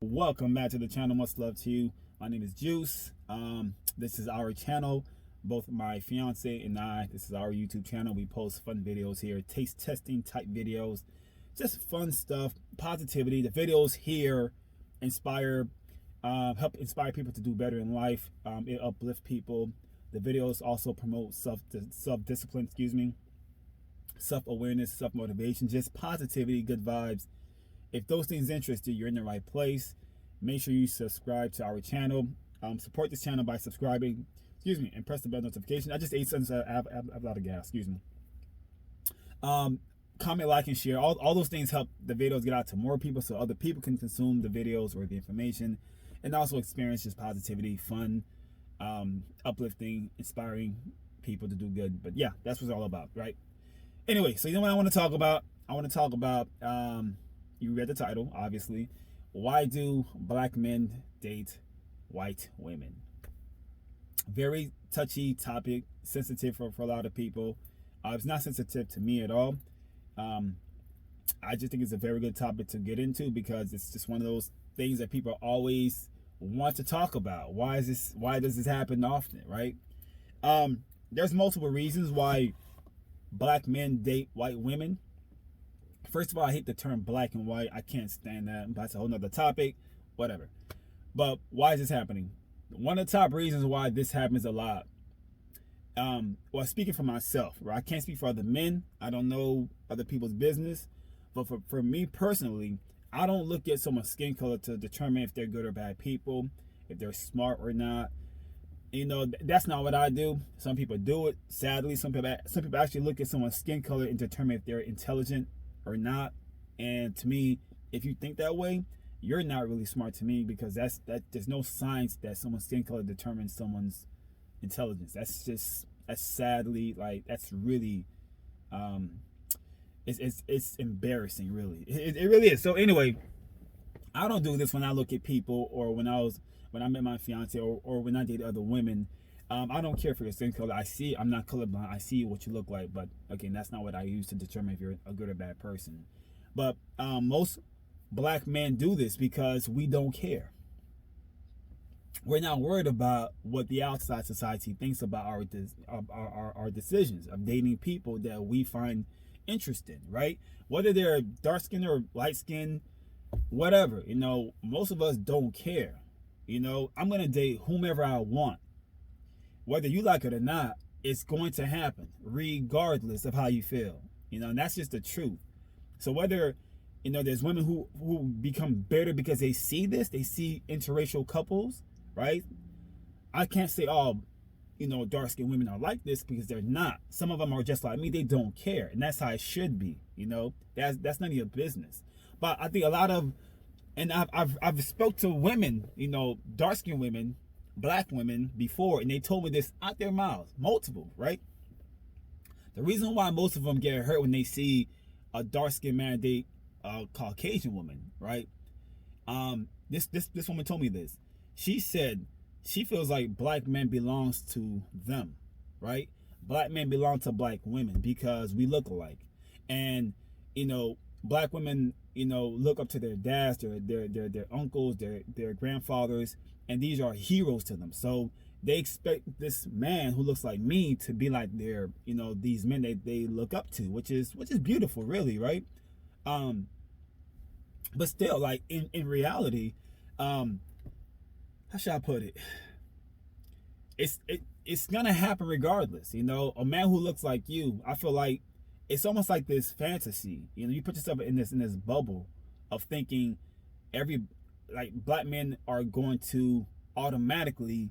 Welcome back to the channel. Much love to you. My name is Juice. This is our channel. Both my fiance and I, this is our YouTube channel. We post fun videos here, taste testing type videos, just fun stuff, positivity. The videos here inspire, help inspire people to do better in life. It uplift people. The videos also promote self-discipline, self-awareness, self-motivation, just positivity, good vibes. If those things interest you, you're in the right place. Make sure you subscribe to our channel. Support this channel by subscribing, and press the bell notification. I just ate something, so I have a lot of gas, Comment, like, and share. All those things help the videos get out to more people so other people can consume the videos or the information and also experience just positivity, fun, uplifting, inspiring people to do good. But yeah, that's what it's all about, right? Anyway, so you know what I want to talk about? I want to talk about, you read the title, obviously. Why do black men date white women? Very touchy topic, sensitive for a lot of people. It's not sensitive to me at all. I just think it's a very good topic to get into because it's just one of those things that people always want to talk about. Why does this happen often, right? There's multiple reasons why black men date white women. First of all, I hate the term black and white. I can't stand that. That's a whole nother topic, whatever. But why is this happening? One of the top reasons why this happens a lot. Well, speaking for myself, right? I can't speak for other men. I don't know other people's business. But for me personally, I don't look at someone's skin color to determine if they're good or bad people, if they're smart or not. You know, that's not what I do. Some people do it. Sadly, some people actually look at someone's skin color and determine if they're intelligent or not. And to me, if you think that way, you're not really smart to me, because there's no science that someone's skin color determines someone's intelligence. That's sadly, like, that's really it's embarrassing, really. It really is. So anyway, I don't do this when I look at people, or when I met my fiance, or when I date other women. I don't care for your skin color. I'm not colorblind. I see what you look like. But again, that's not what I use to determine if you're a good or bad person. But most black men do this because we don't care. We're not worried about what the outside society thinks about our decisions of dating people that we find interesting, right? Whether they're dark skinned or light skinned, whatever, most of us don't care. I'm gonna date whomever I want. Whether you like it or not, it's going to happen regardless of how you feel. And that's just the truth. So whether, there's women who become bitter because they see this, they see interracial couples, right? I can't say, dark-skinned women are like this, because they're not. Some of them are just like me. They don't care. And that's how it should be. That's none of your business. But I think a lot of, and I've spoke to women, dark-skinned women, black women before, and they told me this out their mouths, multiple, right? The reason why most of them get hurt when they see a dark-skinned man date a Caucasian woman, right? This woman told me this. She said she feels like black men belongs to them, right? Black men belong to black women because we look alike. And black women, look up to their dads, their uncles, their grandfathers, and these are heroes to them. So they expect this man who looks like me to be like their, these men they look up to, which is beautiful, really, right? But still, like, in reality, how should I put it? It's gonna happen regardless. A man who looks like you, I feel like it's almost like this fantasy. You put yourself in this bubble of thinking black men are going to automatically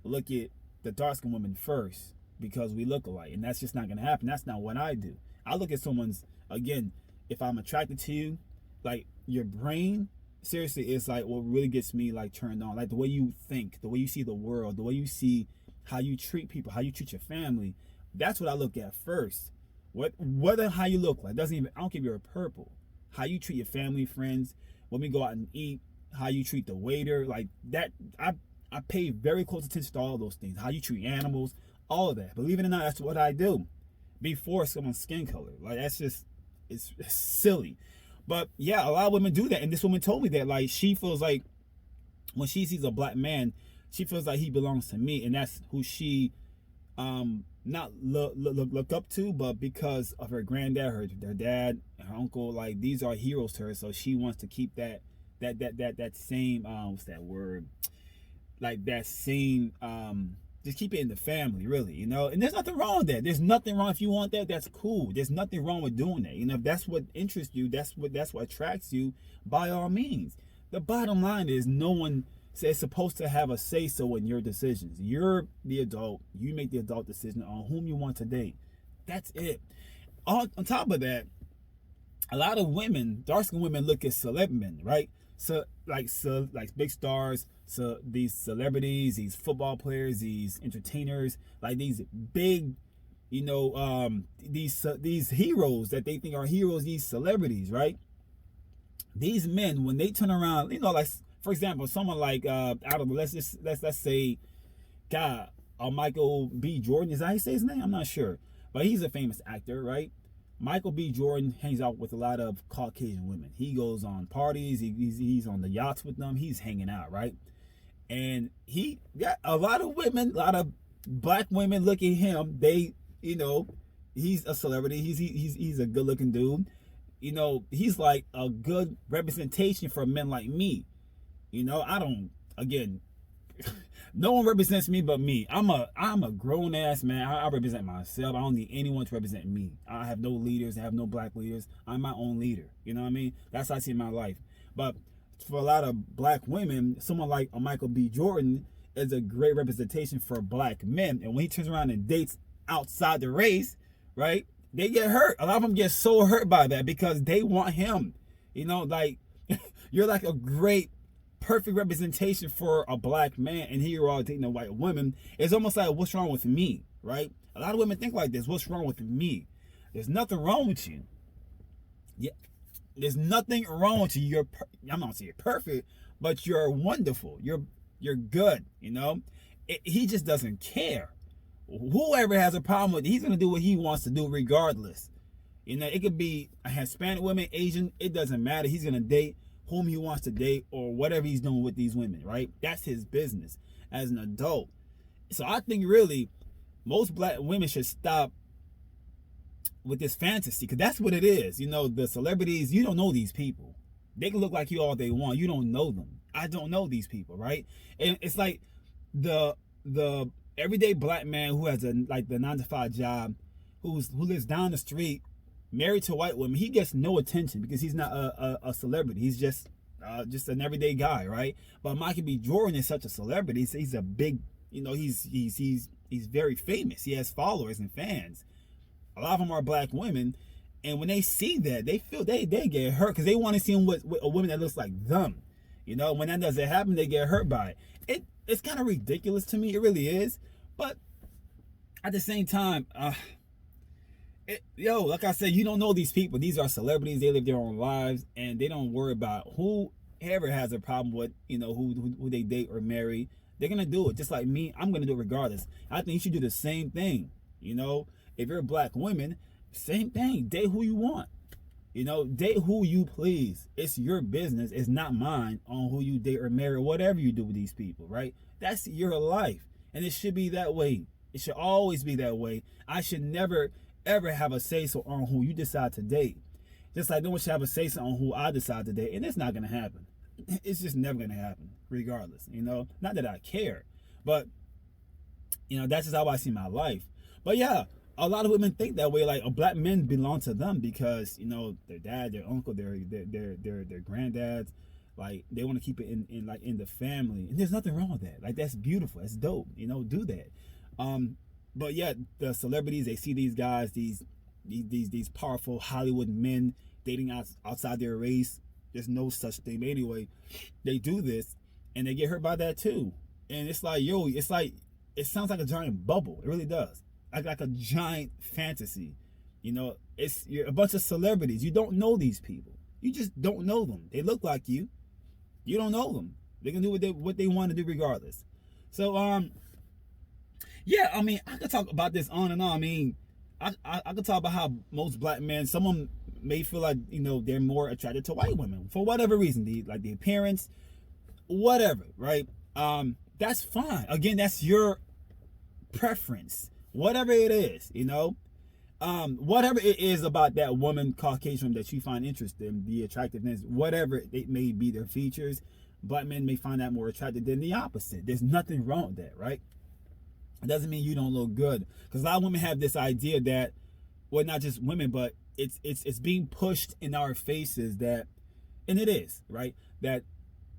look at the dark-skinned woman first because we look alike, and that's just not gonna happen. That's not what I do. I look at someone's, again, if I'm attracted to you, like, your brain, seriously, is like what really gets me, like, turned on. Like, the way you think, the way you see the world, the way you see how you treat people, how you treat your family. That's what I look at first. Whether how you look like, I don't care if you're purple. How you treat your family, friends, when we go out and eat, how you treat the waiter, like that. I pay very close attention to all those things. How you treat animals, all of that. Believe it or not, that's what I do. before someone's skin color. Like that's just it's silly. But yeah, a lot of women do that, and this woman told me that like she feels like when she sees a black man, she feels like he belongs to me, and that's who she not look up to, but because of her granddad, her dad, her uncle, like these are heroes to her, so she wants to keep that same what's that word, like that same just keep it in the family, really, you know. And there's nothing wrong with that. There's nothing wrong if you want that. That's cool. There's nothing wrong with doing that. You know, if that's what interests you, that's what attracts you. By all means. The bottom line is no one is supposed to have a say so in your decisions. You're the adult. You make the adult decision on whom you want to date. That's it. On top of that, a lot of women, dark-skinned women, look at celeb men, right? So like big stars, so these celebrities, these football players, these entertainers, like these big, you know, these heroes that they think are heroes, these celebrities, right? These men, when they turn around, you know, like for example, someone like out of let's say, God, Michael B. Jordan, is that how you say his name? I'm not sure, but he's a famous actor, right? Michael B. Jordan hangs out with a lot of Caucasian women. He goes on parties. He's on the yachts with them. He's hanging out, right? And he got a lot of women, a lot of black women look at him. They, you know, he's a celebrity. He's a good looking dude. You know, he's like a good representation for men like me. You know, I don't, again, no one represents me but me. I'm a grown ass man. I represent myself. I don't need anyone to represent me. I have no leaders. I have no black leaders. I'm my own leader. You know what I mean? That's how I see my life. But for a lot of black women, someone like a Michael B. Jordan is a great representation for black men. And when he turns around and dates outside the race, right, they get hurt. A lot of them get so hurt by that because they want him. You know, like you're like a great perfect representation for a black man, and here you are dating a white woman. It's almost like, what's wrong with me, right? A lot of women think like this. What's wrong with me? There's nothing wrong with you. Yeah, there's nothing wrong with you. I'm not saying you're perfect, but you're wonderful. You're good. You know, he just doesn't care. Whoever has a problem with it, he's gonna do what he wants to do regardless. You know, it could be a Hispanic woman, Asian. It doesn't matter. He's gonna date whom he wants to date or whatever he's doing with these women, right? That's his business as an adult. So I think really most black women should stop with this fantasy, because that's what it is. You know, the celebrities, you don't know these people. They can look like you all they want. You don't know them. I don't know these people, right? And it's like the everyday black man who has the 9-to-5 job, who lives down the street, married to a white woman, he gets no attention because he's not a celebrity. He's just an everyday guy, right? But Michael B. Jordan is such a celebrity. He's a big, you know, he's very famous. He has followers and fans. A lot of them are black women, and when they see that, they feel they get hurt because they want to see him with a woman that looks like them. You know, when that doesn't happen, they get hurt by it. It's kind of ridiculous to me. It really is. But at the same time, like I said, you don't know these people. These are celebrities. They live their own lives, and they don't worry about whoever has a problem with, you know, who they date or marry. They're gonna do it just like me. I'm gonna do it regardless. I think you should do the same thing. You know, if you're a black woman, same thing. Date who you want. You know, date who you please. It's your business. It's not mine on who you date or marry or whatever you do with these people, right? That's your life, and it should be that way. It should always be that way. I should never ever have a say so on who you decide to date. Just like no one should have a say so on who I decide to date. And it's not gonna happen. It's just never gonna happen, regardless. You know, not that I care, but you know, that's just how I see my life. But yeah, a lot of women think that way. Like black men belong to them because, you know, their dad, their uncle, their granddads, like they want to keep it in the family. And there's nothing wrong with that. Like that's beautiful. That's dope. You know, do that. But yeah, the celebrities, they see these guys, these powerful Hollywood men dating outside their race. There's no such thing. But anyway, they do this and they get hurt by that too. And it's like, it sounds like a giant bubble. It really does. Like a giant fantasy. You know, you're a bunch of celebrities. You don't know these people. You just don't know them. They look like you. You don't know them. They can do what they want to do regardless. So, yeah, I mean, I could talk about this on and on. I mean, I can talk about how most black men, someone may feel like, they're more attracted to white women for whatever reason, the appearance, whatever, right? That's fine. Again, that's your preference, whatever it is, whatever it is about that woman, Caucasian, that you find interesting, the attractiveness, whatever it may be, their features, black men may find that more attractive than the opposite. There's nothing wrong with that, right? It doesn't mean you don't look good, because a lot of women have this idea that, well, not just women, but it's being pushed in our faces that, and it is, right, that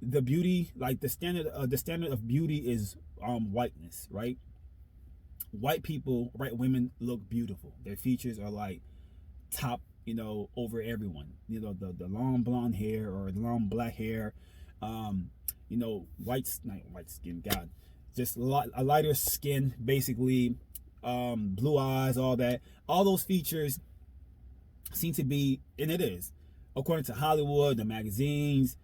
the beauty, like the standard of beauty is whiteness, right? White people, white women look beautiful. Their features are like top, over everyone. The long blonde hair or the long black hair, white skin, God, just a lighter skin, basically, blue eyes, all that, all those features seem to be, and it is, according to Hollywood, the magazines,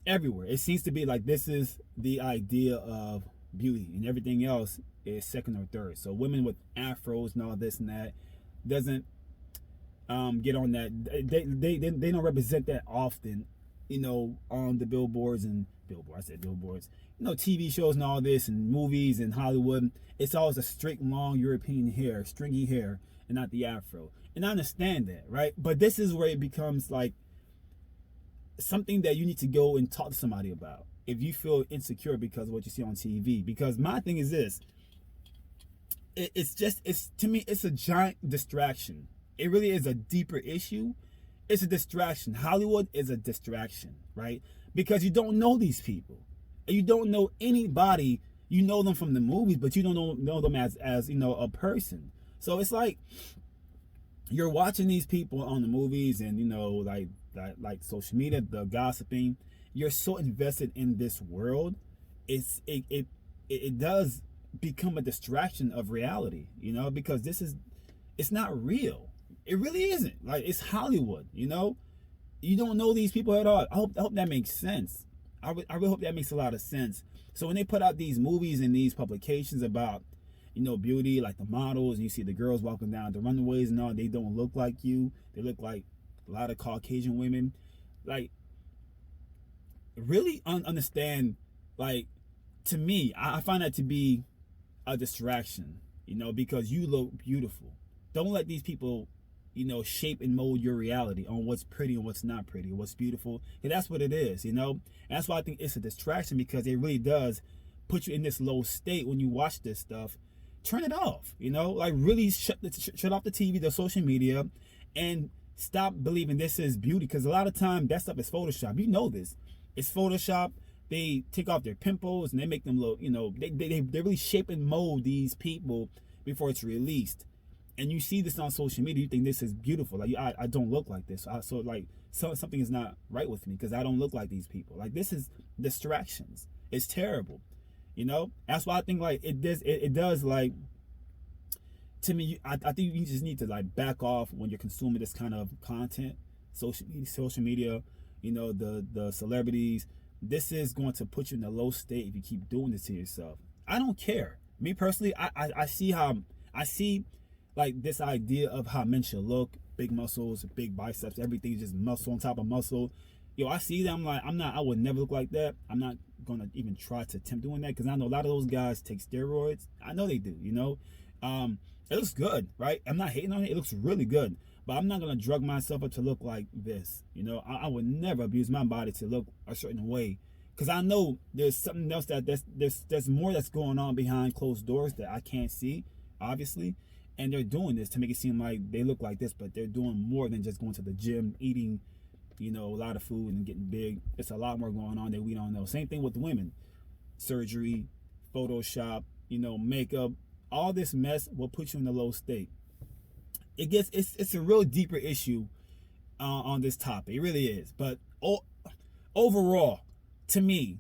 everywhere. It seems to be like this is the idea of beauty, and everything else is second or third. So women with afros and all this and that doesn't get on that. They don't represent that often, on the billboards. TV shows and all this, and movies and Hollywood. It's always a straight, long European hair, stringy hair, and not the afro. And I understand that, right? But this is where it becomes like something that you need to go and talk to somebody about if you feel insecure because of what you see on TV. Because my thing is this: it's to me, it's a giant distraction. It really is a deeper issue. It's a distraction. Hollywood is a distraction, right? Because you don't know these people. You don't know anybody. You know them from the movies, but you don't know them as a person. So it's like you're watching these people on the movies and like social media, the gossiping. You're so invested in this world. It does become a distraction of reality, because it's not real. It really isn't. Like, it's Hollywood, You don't know these people at all. I hope that makes sense. I really hope that makes a lot of sense. So when they put out these movies and these publications about, beauty, like the models, and you see the girls walking down the runways and all, they don't look like you. They look like a lot of Caucasian women. Like, really understand, like, to me, I find that to be a distraction, because you look beautiful. Don't let these people, shape and mold your reality on what's pretty and what's not pretty, what's beautiful. And that's what it is, And that's why I think it's a distraction, because it really does put you in this low state when you watch this stuff. Turn it off, like really shut off the TV, the social media, and stop believing this is beauty. Because a lot of time that stuff is Photoshop. This. It's Photoshop. They take off their pimples and they make them look, they really shape and mold these people before it's released. And you see this on social media, you think this is beautiful. Like, I don't look like this. So something is not right with me because I don't look like these people. Like, this is distractions. It's terrible. That's why I think, like, it does, like, to me, I think you just need to, like, back off when you're consuming this kind of content. Social media, the celebrities. This is going to put you in a low state if you keep doing this to yourself. I don't care. Me personally, I see like this idea of how men should look: big muscles, big biceps, everything just muscle on top of muscle. I see that. I'm like, I would never look like that. I'm not gonna even try to attempt doing that, because I know a lot of those guys take steroids. I know they do. It looks good, right? I'm not hating on it. It looks really good. But I'm not gonna drug myself up to look like this. I would never abuse my body to look a certain way, because I know there's something else there's more that's going on behind closed doors that I can't see, obviously. And they're doing this to make it seem like they look like this, but they're doing more than just going to the gym, eating, a lot of food and getting big. It's a lot more going on that we don't know. Same thing with women. Surgery, Photoshop, makeup, all this mess will put you in a low state. It's a real deeper issue on this topic. It really is. But overall, to me,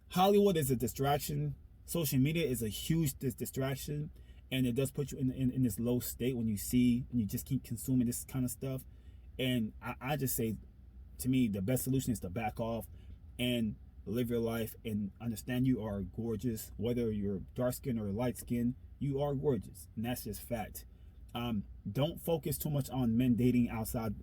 Hollywood is a distraction. Social media is a huge distraction, and it does put you in this low state when you see and you just keep consuming this kind of stuff. And I just say, to me, the best solution is to back off and live your life and understand you are gorgeous. Whether you're dark skin or light skin, you are gorgeous, and that's just fact. Don't focus too much on men dating outside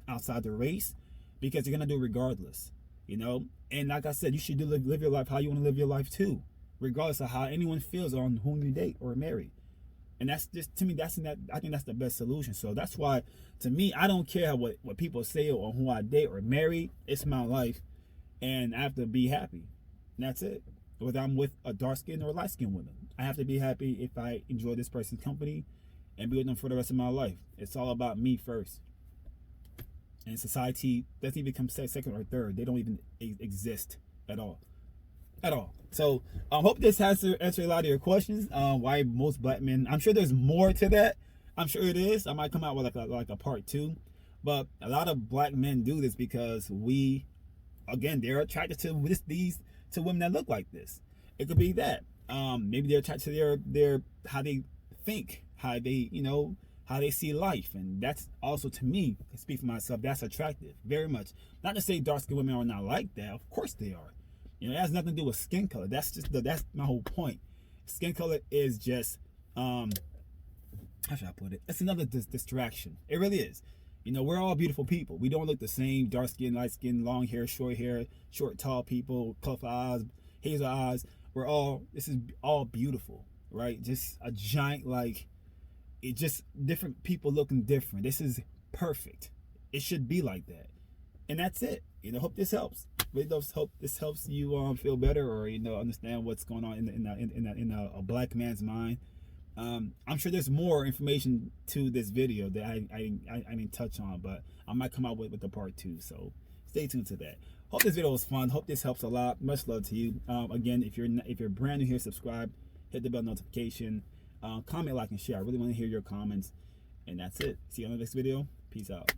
the race, because you're gonna do it regardless, you know. And like I said, you should live your life how you want to live your life too, regardless of how anyone feels on whom you date or marry. And that's just, to me, I think that's the best solution. So that's why, to me, I don't care what people say or who I date or marry. It's my life, and I have to be happy. And that's it. Whether I'm with a dark skinned or light skinned woman, I have to be happy if I enjoy this person's company and be with them for the rest of my life. It's all about me first. And society doesn't even become second or third. They don't even exist at all. At all. So I hope this has to answer a lot of your questions. Why most black men? I'm sure there's more to that. I'm sure it is. I might come out with like a part 2. But a lot of black men do this because we, again, they're attracted to to women that look like this. It could be that. Maybe they're attracted to their how they think, how they, how they see life. And that's also, to me, I speak for myself, that's attractive very much. Not to say dark skinned women are not like that. Of course they are. It has nothing to do with skin color. That's my whole point. Skin color is just how should I put it? It's another distraction. It really is. We're all beautiful people. We don't look the same. Dark skin, light skin, long hair, short, tall people, colorful eyes, hazel eyes. This is all beautiful, right? Just a giant, it just different people looking different. This is perfect. It should be like that. And that's it. Hope this helps. Really hope this helps you feel better, or understand what's going on in a black man's mind. I'm sure there's more information to this video that I didn't touch on, but I might come out with the part 2. So stay tuned to that. Hope this video was fun. Hope this helps a lot. Much love to you. Again, if you're brand new here, subscribe, hit the bell notification, comment, like, and share. I really want to hear your comments. And that's it. See you on the next video. Peace out.